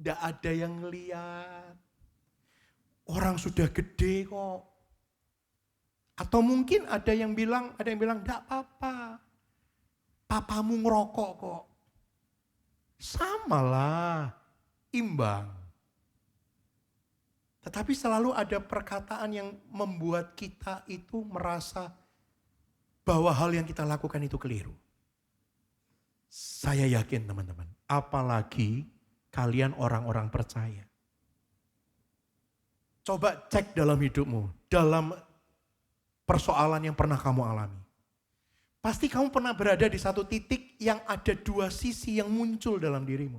Speaker 1: Gak ada yang ngeliat. Orang sudah gede kok. Atau mungkin ada yang bilang, gak apa-apa. Papamu ngerokok kok. Samalah, imbang. Tetapi selalu ada perkataan yang membuat kita itu merasa bahwa hal yang kita lakukan itu keliru. Saya yakin teman-teman, apalagi kalian orang-orang percaya. Coba cek dalam hidupmu, dalam persoalan yang pernah kamu alami. Pasti kamu pernah berada di satu titik yang ada dua sisi yang muncul dalam dirimu.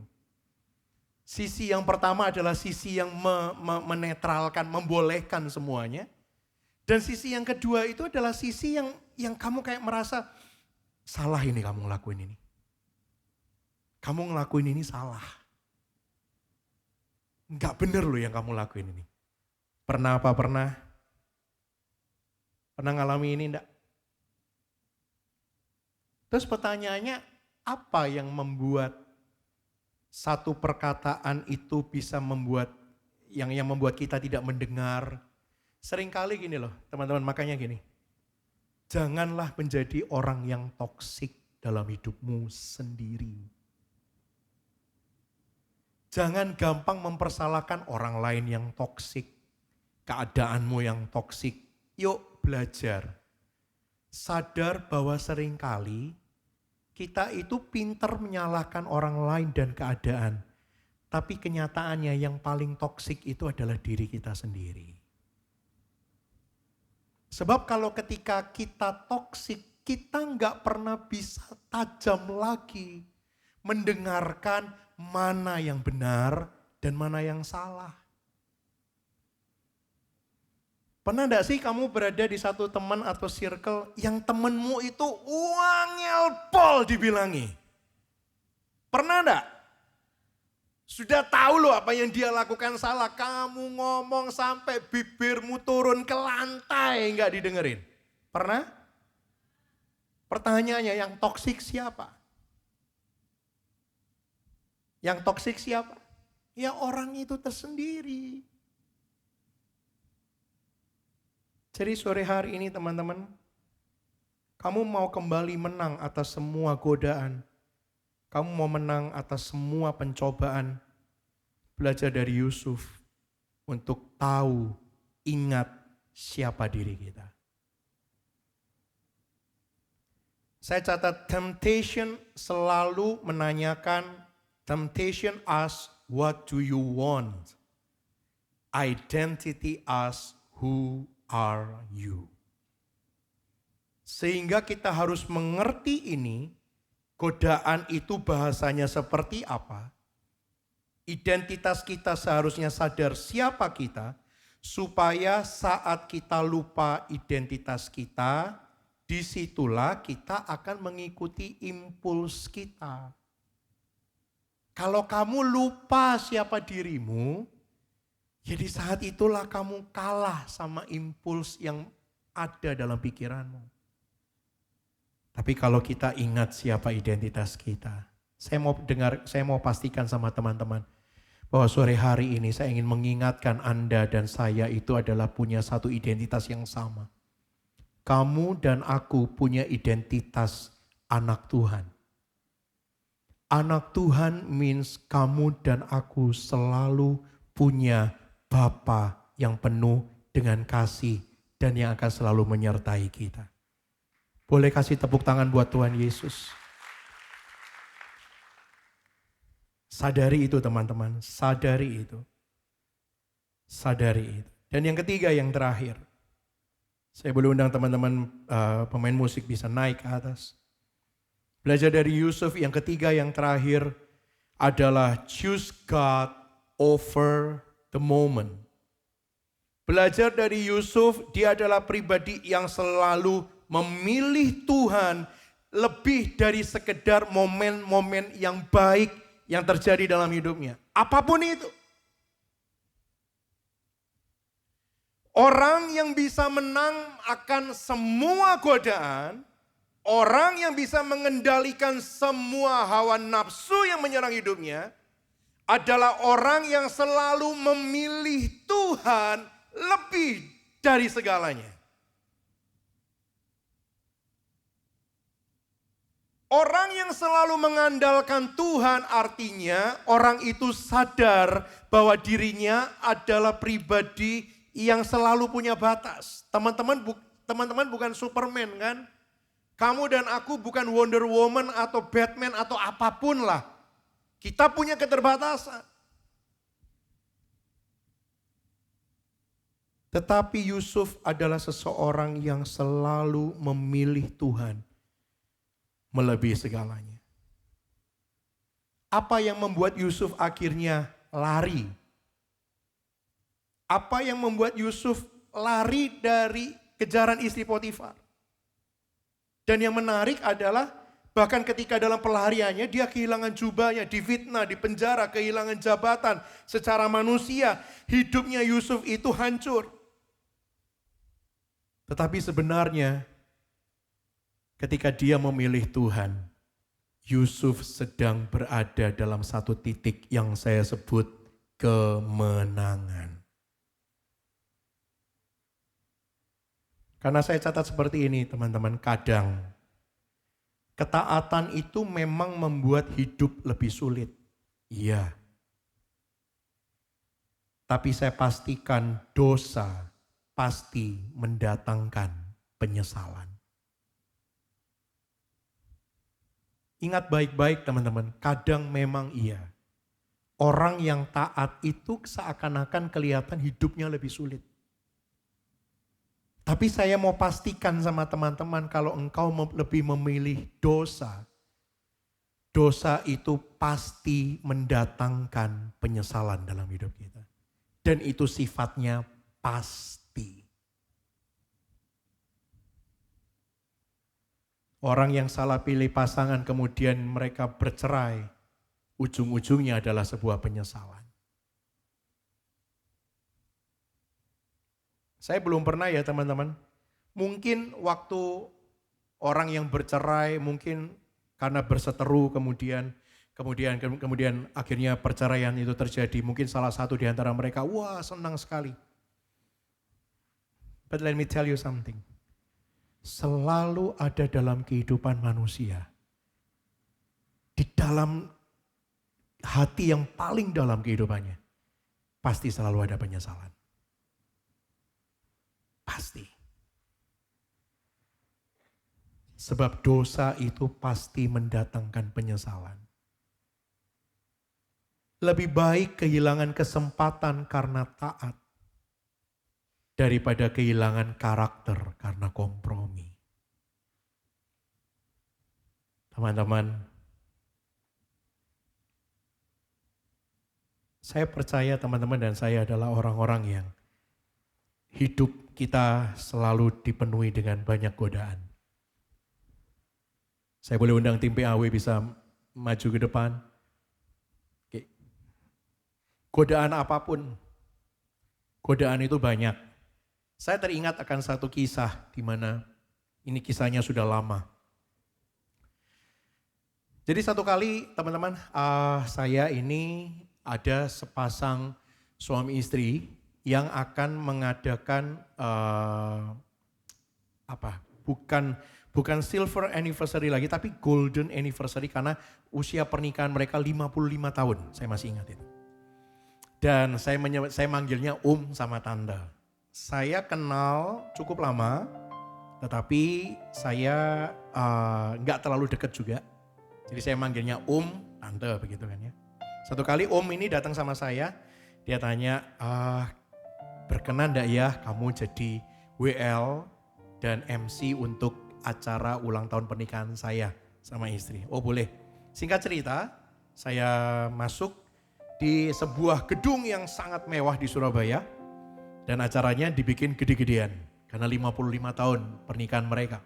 Speaker 1: Sisi yang pertama adalah sisi yang menetralkan, membolehkan semuanya. Dan sisi yang kedua itu adalah sisi yang kamu kayak merasa, salah ini kamu ngelakuin ini. Kamu ngelakuin ini salah. Enggak bener loh yang kamu lakuin ini. Pernah apa pernah? Pernah ngalami ini enggak? Terus pertanyaannya, apa yang membuat satu perkataan itu bisa membuat yang membuat kita tidak mendengar? Seringkali gini loh teman-teman, makanya gini. Janganlah menjadi orang yang toksik dalam hidupmu sendiri. Jangan gampang mempersalahkan orang lain yang toksik, keadaanmu yang toksik. Yuk belajar. Sadar bahwa seringkali kita itu pintar menyalahkan orang lain dan keadaan. Tapi kenyataannya yang paling toksik itu adalah diri kita sendiri. Sebab kalau ketika kita toksik, kita nggak pernah bisa tajam lagi mendengarkan mana yang benar dan mana yang salah. Pernah enggak sih kamu berada di satu teman atau circle yang temenmu itu wangel pol dibilangi? Pernah enggak? Sudah tahu loh apa yang dia lakukan salah, kamu ngomong sampai bibirmu turun ke lantai enggak didengerin. Pernah? Pertanyaannya, yang toksik siapa? Yang toksik siapa? Ya orang itu tersendiri. Jadi sore hari ini teman-teman, kamu mau kembali menang atas semua godaan. Kamu mau menang atas semua pencobaan. Belajar dari Yusuf untuk tahu, ingat siapa diri kita. Saya catat, temptation selalu menanyakan, temptation asks, what do you want? Identity asks, who are you? Sehingga kita harus mengerti ini, godaan itu bahasanya seperti apa, identitas kita seharusnya sadar siapa kita, Supaya saat kita lupa identitas kita, disitulah kita akan mengikuti impuls kita. Kalau kamu lupa siapa dirimu, ya di saat itulah kamu kalah sama impuls yang ada dalam pikiranmu. Tapi kalau kita ingat siapa identitas kita, saya mau pastikan sama teman-teman bahwa sore hari ini saya ingin mengingatkan Anda dan saya itu adalah punya satu identitas yang sama. Kamu dan aku punya identitas anak Tuhan. Anak Tuhan means kamu dan aku selalu punya Bapa yang penuh dengan kasih dan yang akan selalu menyertai kita. Boleh kasih tepuk tangan buat Tuhan Yesus. Sadari itu teman-teman, sadari itu. Sadari itu. Dan yang ketiga, yang terakhir. Saya boleh undang teman-teman pemain musik bisa naik ke atas. Belajar dari Yusuf, yang ketiga, yang terakhir adalah choose God over the moment. Belajar dari Yusuf, dia adalah pribadi yang selalu memilih Tuhan lebih dari sekedar momen-momen yang baik yang terjadi dalam hidupnya. Apapun itu. Orang yang bisa menang akan semua godaan, orang yang bisa mengendalikan semua hawa nafsu yang menyerang hidupnya, adalah orang yang selalu memilih Tuhan lebih dari segalanya. Orang yang selalu mengandalkan Tuhan artinya orang itu sadar bahwa dirinya adalah pribadi yang selalu punya batas. Teman-teman bukan Superman kan? Kamu dan aku bukan Wonder Woman atau Batman atau apapun lah. Kita punya keterbatasan. Tetapi Yusuf adalah seseorang yang selalu memilih Tuhan melebihi segalanya. Apa yang membuat Yusuf akhirnya lari? Apa yang membuat Yusuf lari dari kejaran istri Potifar? Dan yang menarik adalah bahkan ketika dalam pelariannya dia kehilangan jubahnya, difitnah, dipenjara, kehilangan jabatan. Secara manusia hidupnya Yusuf itu hancur. Tetapi sebenarnya ketika dia memilih Tuhan, Yusuf sedang berada dalam satu titik yang saya sebut kemenangan. Karena saya catat seperti ini teman-teman, kadang ketaatan itu memang membuat hidup lebih sulit. Iya. Tapi saya pastikan dosa pasti mendatangkan penyesalan. Ingat baik-baik teman-teman, kadang memang iya. Orang yang taat itu seakan-akan kelihatan hidupnya lebih sulit. Tapi saya mau pastikan sama teman-teman kalau engkau lebih memilih dosa, dosa itu pasti mendatangkan penyesalan dalam hidup kita. Dan itu sifatnya pasti. Orang yang salah pilih pasangan kemudian mereka bercerai, ujung-ujungnya adalah sebuah penyesalan. Saya belum pernah ya teman-teman, mungkin waktu orang yang bercerai mungkin karena berseteru kemudian akhirnya perceraian itu terjadi. Mungkin salah satu di antara mereka, wah senang sekali. But let me tell you something. Selalu ada dalam kehidupan manusia, di dalam hati yang paling dalam kehidupannya, pasti selalu ada penyesalan. Pasti. Sebab dosa itu pasti mendatangkan penyesalan. Lebih baik kehilangan kesempatan karena taat daripada kehilangan karakter karena kompromi. Teman-teman, saya percaya teman-teman dan saya adalah orang-orang yang hidup kita selalu dipenuhi dengan banyak godaan. Saya boleh undang tim PAW bisa maju ke depan. Oke. Godaan apapun, godaan itu banyak. Saya teringat akan satu kisah di mana ini kisahnya sudah lama. Jadi satu kali teman-teman, saya ini ada sepasang suami istri yang akan mengadakan bukan silver anniversary lagi, tapi golden anniversary karena usia pernikahan mereka 55 tahun, saya masih ingat itu. Dan saya manggilnya sama tante. Saya kenal cukup lama, tetapi saya nggak terlalu dekat juga. Jadi saya manggilnya tante begitu kan ya. Satu kali ini datang sama saya, dia tanya, berkenan enggak ya kamu jadi WL dan MC untuk acara ulang tahun pernikahan saya sama istri. Oh boleh. Singkat cerita, saya masuk di sebuah gedung yang sangat mewah di Surabaya dan acaranya dibikin gede-gedean karena 55 tahun pernikahan mereka.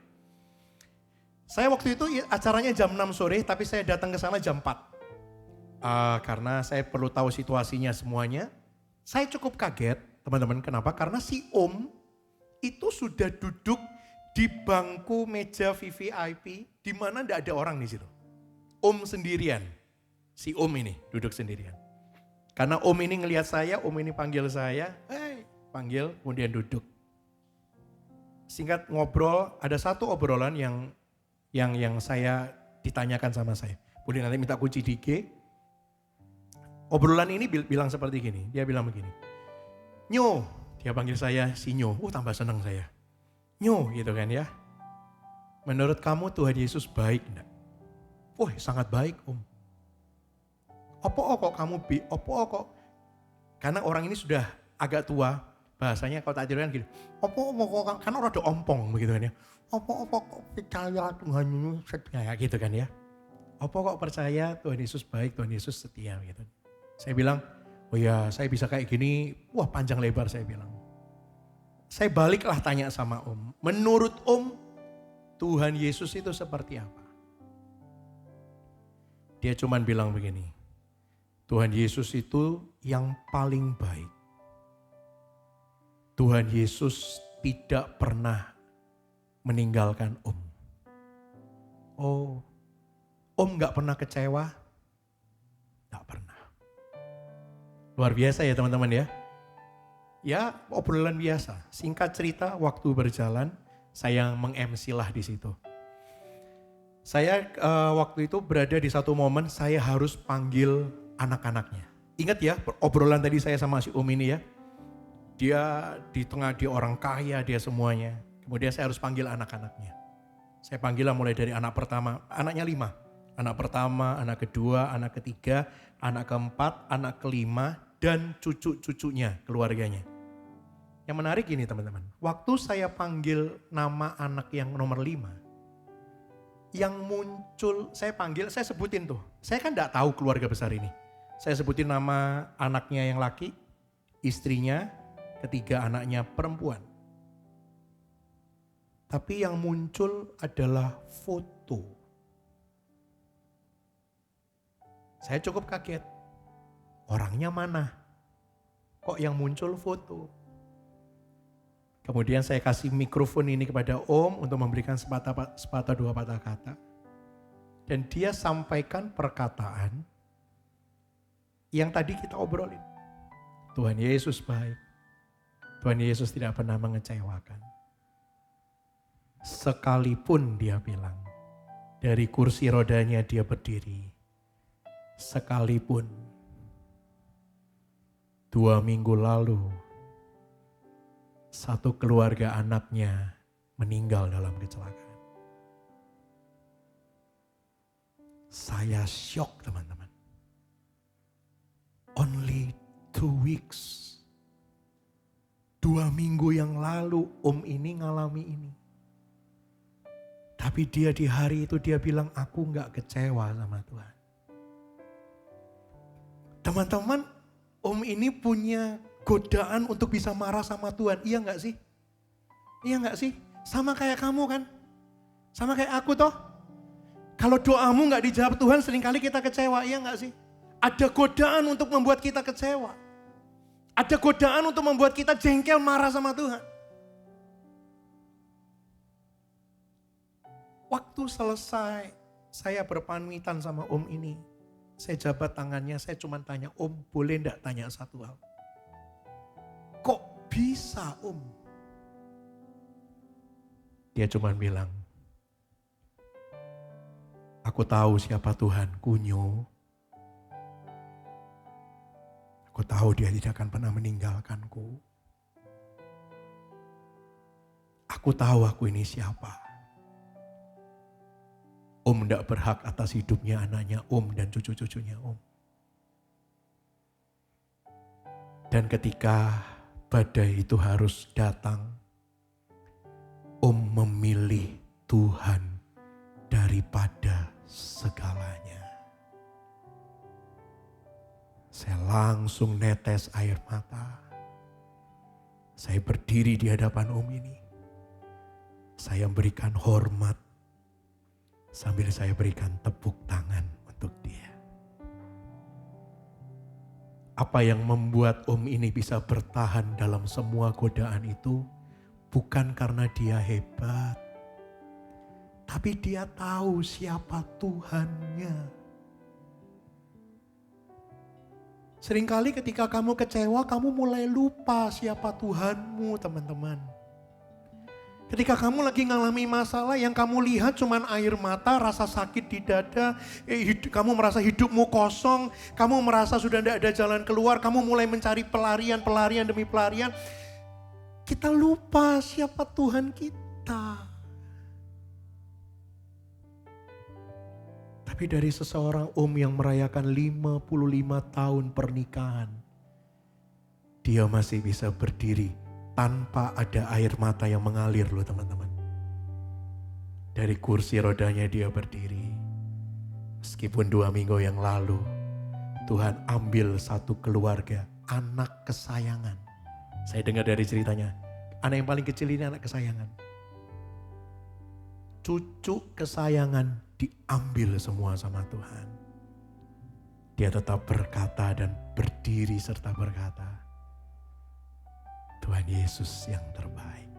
Speaker 1: Saya waktu itu acaranya jam 6 sore tapi saya datang ke sana jam 4. Karena saya perlu tahu situasinya semuanya. Saya cukup kaget teman-teman, kenapa? Karena si itu sudah duduk di bangku meja VVIP di mana tidak ada orang di situ. Sendirian, si ini duduk sendirian. Karena ini ngelihat saya, ini panggil saya, panggil kemudian duduk. Singkat ngobrol, ada satu obrolan yang saya ditanyakan sama saya. Boleh nanti minta kunci di G. Obrolan ini bilang seperti gini, dia bilang begini. Nyo, dia panggil saya si Nyo. Tambah senang saya. Nyo gitu kan ya. Menurut kamu Tuhan Yesus baik enggak? Sangat baik Opo kok kamu kok? Karena orang ini sudah agak tua. Bahasanya kalau tak kan gini. Opo kok karena orang ada ompong begitu kan ya. Opo kok percaya Tuhan Yesus setia gitu kan ya. Opo kok percaya Tuhan Yesus baik, Tuhan Yesus setia gitu. Saya bilang, oh ya saya bisa kayak gini, panjang lebar saya bilang. Saya baliklah tanya sama menurut Tuhan Yesus itu seperti apa? Dia cuman bilang begini, Tuhan Yesus itu yang paling baik. Tuhan Yesus tidak pernah meninggalkan gak pernah kecewa? Gak pernah. Luar biasa ya teman-teman ya. Ya obrolan biasa. Singkat cerita waktu berjalan saya meng-MC lah di situ. Saya waktu itu berada di satu momen saya harus panggil anak-anaknya. Ingat ya obrolan tadi saya sama si ini ya. Dia di tengah dia orang kaya dia semuanya. Kemudian saya harus panggil anak-anaknya. Saya panggil lah mulai dari anak pertama, anaknya 5. Anak pertama, anak kedua, anak ketiga, anak keempat, anak kelima, dan cucu-cucunya, keluarganya. Yang menarik ini teman-teman, waktu saya panggil nama anak yang nomor 5, yang muncul, saya sebutin tuh. Saya kan gak tahu keluarga besar ini. Saya sebutin nama anaknya yang laki, istrinya, ketiga anaknya perempuan. Tapi yang muncul adalah foto. Saya cukup kaget. Orangnya mana? Kok yang muncul foto? Kemudian saya kasih mikrofon ini kepada untuk memberikan sepatah dua patah kata. Dan dia sampaikan perkataan yang tadi kita obrolin. Tuhan Yesus baik. Tuhan Yesus tidak pernah mengecewakan. Sekalipun dia bilang, dari kursi rodanya dia berdiri. Sekalipun 2 minggu lalu satu keluarga anaknya meninggal dalam kecelakaan. Saya syok teman-teman. Only 2 weeks. 2 minggu yang lalu ini ngalami ini. Tapi dia di hari itu dia bilang aku gak kecewa sama Tuhan. Teman-teman, ini punya godaan untuk bisa marah sama Tuhan. Iya nggak sih? Iya nggak sih? Sama kayak kamu kan? Sama kayak aku toh? Kalau doamu nggak dijawab Tuhan, seringkali kita kecewa, iya nggak sih? Ada godaan untuk membuat kita kecewa. Ada godaan untuk membuat kita jengkel, marah sama Tuhan. Waktu selesai, saya berpamitan sama om ini. Saya jabat tangannya, saya cuma tanya, Om boleh enggak tanya satu hal? Kok bisa Om? Dia cuma bilang, aku tahu siapa Tuhan, Kunyo. Aku tahu dia tidak akan pernah meninggalkanku. Aku tahu aku ini siapa. Om tidak berhak atas hidupnya anaknya Om dan cucu-cucunya Om. Dan ketika badai itu harus datang, Om memilih Tuhan daripada segalanya. Saya langsung netes air mata. Saya berdiri di hadapan Om ini. Saya berikan hormat sambil saya berikan tepuk tangan untuk dia. Apa yang membuat Om ini bisa bertahan dalam semua godaan itu bukan karena dia hebat, tapi dia tahu siapa Tuhannya. Seringkali ketika kamu kecewa, kamu mulai lupa siapa Tuhanmu, teman-teman. Ketika kamu lagi ngalami masalah, yang kamu lihat cuman air mata, rasa sakit di dada, kamu merasa hidupmu kosong, kamu merasa sudah tidak ada jalan keluar, kamu mulai mencari pelarian demi pelarian. Kita lupa siapa Tuhan kita. Tapi dari seseorang Om yang merayakan 55 tahun pernikahan, dia masih bisa berdiri tanpa ada air mata yang mengalir loh teman-teman. Dari kursi rodanya dia berdiri. Meskipun 2 minggu yang lalu Tuhan ambil satu keluarga, anak kesayangan. Saya dengar dari ceritanya, anak yang paling kecil ini anak kesayangan. Cucu kesayangan diambil semua sama Tuhan. Dia tetap berkata dan berdiri serta berkata, Tuhan Yesus yang terbaik.